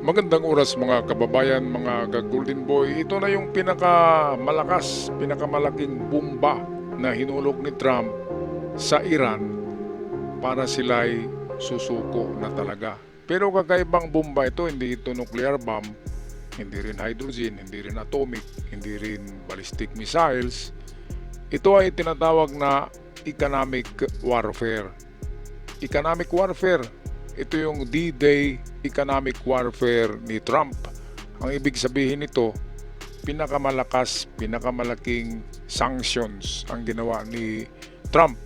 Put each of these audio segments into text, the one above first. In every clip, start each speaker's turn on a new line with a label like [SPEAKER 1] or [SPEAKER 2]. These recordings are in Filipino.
[SPEAKER 1] Magandang oras mga kababayan, mga golden boy. Ito na yung pinakamalakas, pinakamalaking bomba na hinulog ni Trump sa Iran para sila'y susuko na talaga. Pero kakaibang bomba ito, hindi ito nuclear bomb, hindi rin hydrogen, hindi rin atomic, hindi rin ballistic missiles. Ito ay tinatawag na economic warfare. Economic warfare, ito yung D-Day economic warfare ni Trump. Ang ibig sabihin nito, pinakamalakas, pinakamalaking sanctions ang ginawa ni Trump.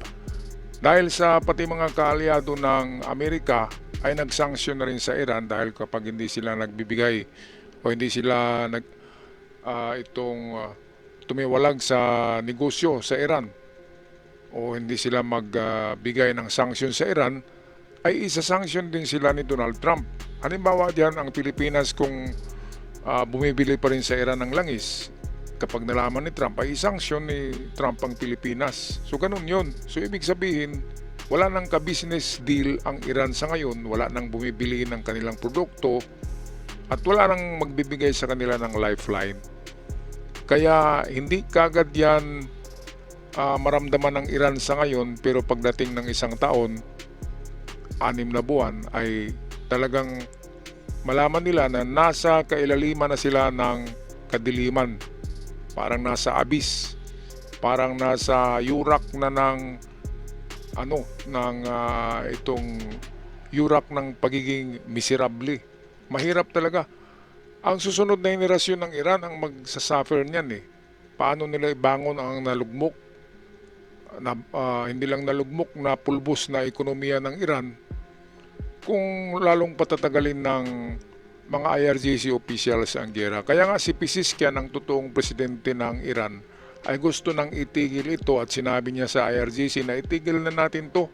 [SPEAKER 1] Dahil sa pati mga kaalyado ng Amerika ay nag-sanction na rin sa Iran dahil kapag hindi sila nagbibigay o hindi sila tumiwalag sa negosyo sa Iran o hindi sila magbigay ng sanction sa Iran, ay isa-sanction din sila ni Donald Trump. Halimbawa diyan ang Pilipinas kung bumibili pa rin sa Iran ng langis, kapag nalaman ni Trump ay sanction ni Trump ang Pilipinas. So ganun yun. So ibig sabihin, wala nang ka-business deal ang Iran sa ngayon, wala nang bumibili ng kanilang produkto, at wala nang magbibigay sa kanila ng lifeline. Kaya hindi kagad yan maramdaman ng Iran sa ngayon, pero pagdating ng isang taon, 6 na buwan, ay talagang malaman nila na nasa kailaliman na sila ng kadiliman. Parang nasa abyss, parang nasa yurak na ng itong yurak ng pagiging miserable. Mahirap talaga. Ang susunod na henerasyon ng Iran ang magsasuffer niyan eh. Paano nila ibangon ang nalugmok na hindi lang nalugmok na pulbos na ekonomiya ng Iran kung lalong patatagalin ng mga IRGC officials ang gera. Kaya nga si Pezeshkian, ang totoong presidente ng Iran, ay gusto nang itigil ito at sinabi niya sa IRGC na itigil na natin to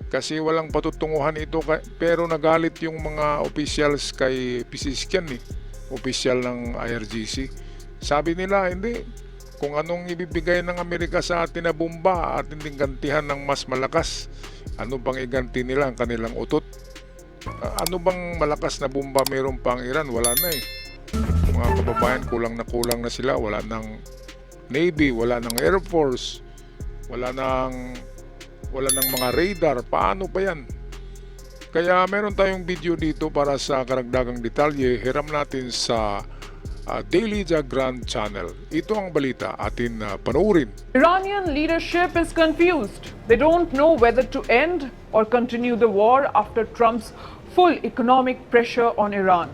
[SPEAKER 1] kasi walang patutunguhan ito. Pero nagalit yung mga officials kay Pezeshkian official ng IRGC. Sabi nila, hindi, kung anong ibibigay ng Amerika sa atin na bomba at hindi gantihan ng mas malakas, ano bang iganti nila ang kanilang utot? Ano bang malakas na bomba meron pa ang Iran? Wala na eh. Mga kababayan, kulang na sila. Wala ng Navy, wala ng Air Force, wala ng mga radar. Paano pa yan? Kaya meron tayong video dito para sa karagdagang detalye. Hiram natin sa Daily Jagran channel. Ito ang balita atin panoorin.
[SPEAKER 2] Iranian leadership is confused. They don't know whether to end or continue the war after Trump's full economic pressure on Iran.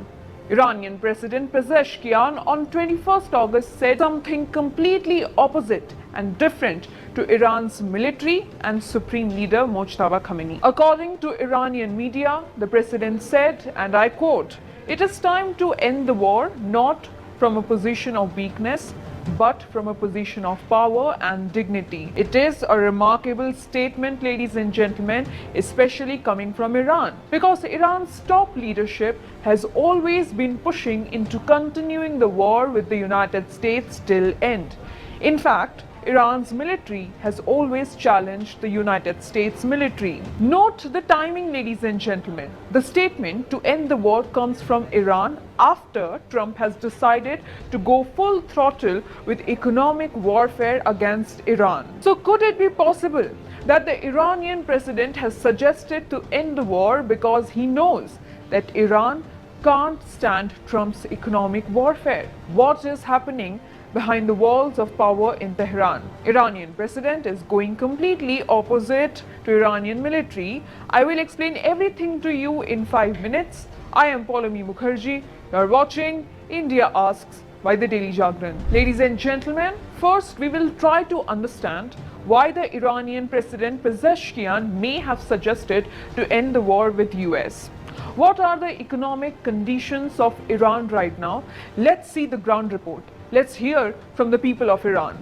[SPEAKER 2] Iranian President Pezeshkian on 21st August said something completely opposite and different to Iran's military and supreme leader Mojtaba Khamenei. According to Iranian media, the president said, and I quote, "It is time to end the war, not from a position of weakness, but from a position of power and dignity." It is a remarkable statement, ladies and gentlemen, especially coming from Iran, because Iran's top leadership has always been pushing into continuing the war with the United States till end. In fact, Iran's military has always challenged the United States military. Note the timing, ladies and gentlemen. The statement to end the war comes from Iran after Trump has decided to go full throttle with economic warfare against Iran. So could it be possible that the Iranian president has suggested to end the war because he knows that Iran can't stand Trump's economic warfare? What is happening behind the walls of power in Tehran? Iranian president is going completely opposite to Iranian military. I will explain everything to you in 5 minutes. I am Paulomi Mukherjee. You are watching India Asks by the Daily Jagran. Ladies and gentlemen, first we will try to understand why the Iranian president Pezeshkian may have suggested to end the war with US. What are the economic conditions of Iran right now? Let's see the ground report. Let's hear from the people of Iran.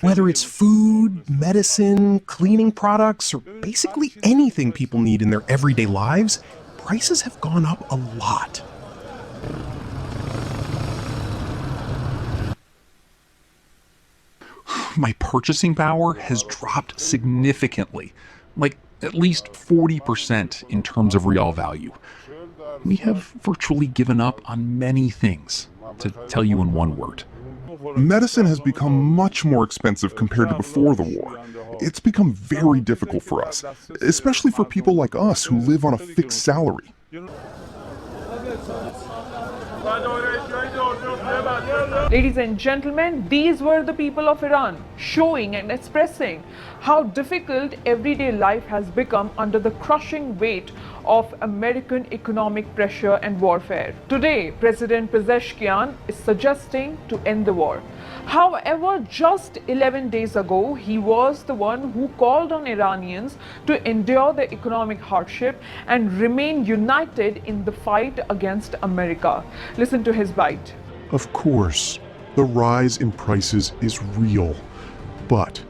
[SPEAKER 3] Whether it's food, medicine, cleaning products, or basically anything people need in their everyday lives, prices have gone up a lot. My purchasing power has dropped significantly, like at least 40% in terms of real value.
[SPEAKER 4] we have virtually given up on many things, to tell you in one word.
[SPEAKER 5] Medicine has become much more expensive compared to before the war. It's become very difficult for us, especially for people like us who live on a fixed salary.
[SPEAKER 2] Ladies and gentlemen, these were the people of Iran showing and expressing how difficult everyday life has become under the crushing weight of American economic pressure and warfare. Today, President Pezeshkian is suggesting to end the war. However, just 11 days ago, he was the one who called on Iranians to endure the economic hardship and remain united in the fight against America. Listen to his bite.
[SPEAKER 5] Of course, the rise in prices is real, but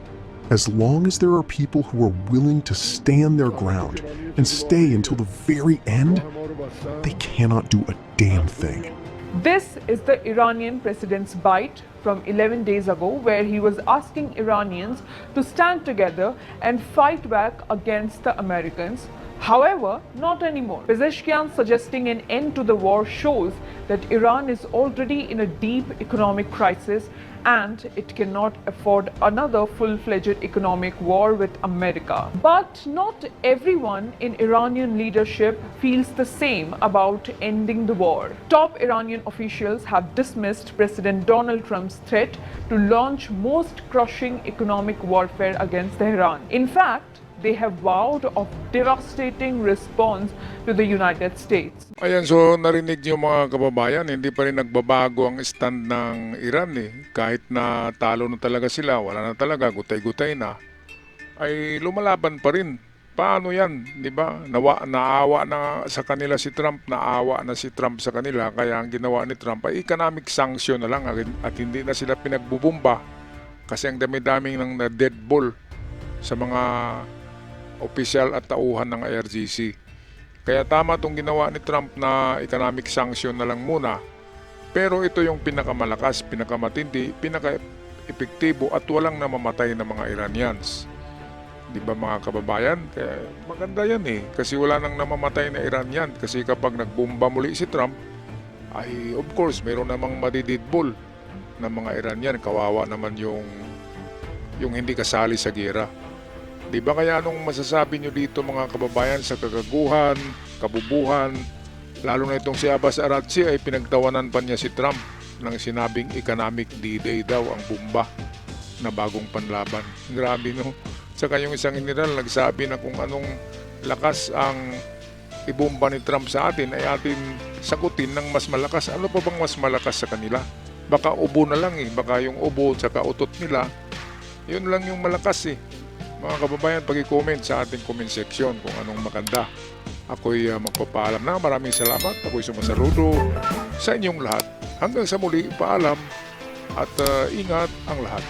[SPEAKER 5] as long as there are people who are willing to stand their ground and stay until the very end, they cannot do a damn thing.
[SPEAKER 2] This is the Iranian president's bite from 11 days ago, where he was asking Iranians to stand together and fight back against the Americans. However, not anymore. Pezeshkian suggesting an end to the war shows that Iran is already in a deep economic crisis and it cannot afford another full-fledged economic war with America. But not everyone in Iranian leadership feels the same about ending the war. Top Iranian officials have dismissed President Donald Trump's threat to launch most crushing economic warfare against Tehran. In fact, they have vowed of devastating response to the United States.
[SPEAKER 1] Ayan, so narinig niyo mga kababayan, hindi pa rin nagbabago ang stand ng Iran eh. Kahit na talo na talaga sila, wala na talaga, gutay-gutay na, ay lumalaban pa rin. Paano yan? Di ba? Naawa na sa kanila si Trump, naawa na si Trump sa kanila, kaya ang ginawa ni Trump ay economic sanction na lang at hindi na sila pinagbubumba kasi ang dami-daming ng dead ball sa mga opisyal at tauhan ng IRGC. Kaya tama itong ginawa ni Trump na economic sanction na lang muna. Pero ito yung pinakamalakas, pinakamatindi, pinaka-epektibo at walang namamatay na mga Iranians. Di ba mga kababayan? Kaya maganda yan eh. Kasi wala nang namamatay na Iranian. Kasi kapag nagbomba muli si Trump, ay of course mayroon namang madididbol na mga Iranian. Kawawa naman yung hindi kasali sa gera. Di ba kaya anong masasabi nyo dito mga kababayan sa kagaguhan, kabubuhan, lalo na itong si Abbas Araghchi ay pinagtawanan pa niya si Trump nang sinabing economic D-Day daw ang bomba na bagong panlaban. Grabe no? Saka yung isang general nagsabi na kung anong lakas ang ibomba ni Trump sa atin ay atin sagutin ng mas malakas. Ano pa bang mas malakas sa kanila? Baka ubo na lang eh. Baka yung ubo at saka utot nila, yun lang yung malakas eh. Mga kababayan, pag-i-comment sa ating comment section kung anong maganda. Ako'y magpapaalam na. Maraming salamat. Ako'y sumasaludo sa inyong lahat. Hanggang sa muli, paalam at ingat ang lahat.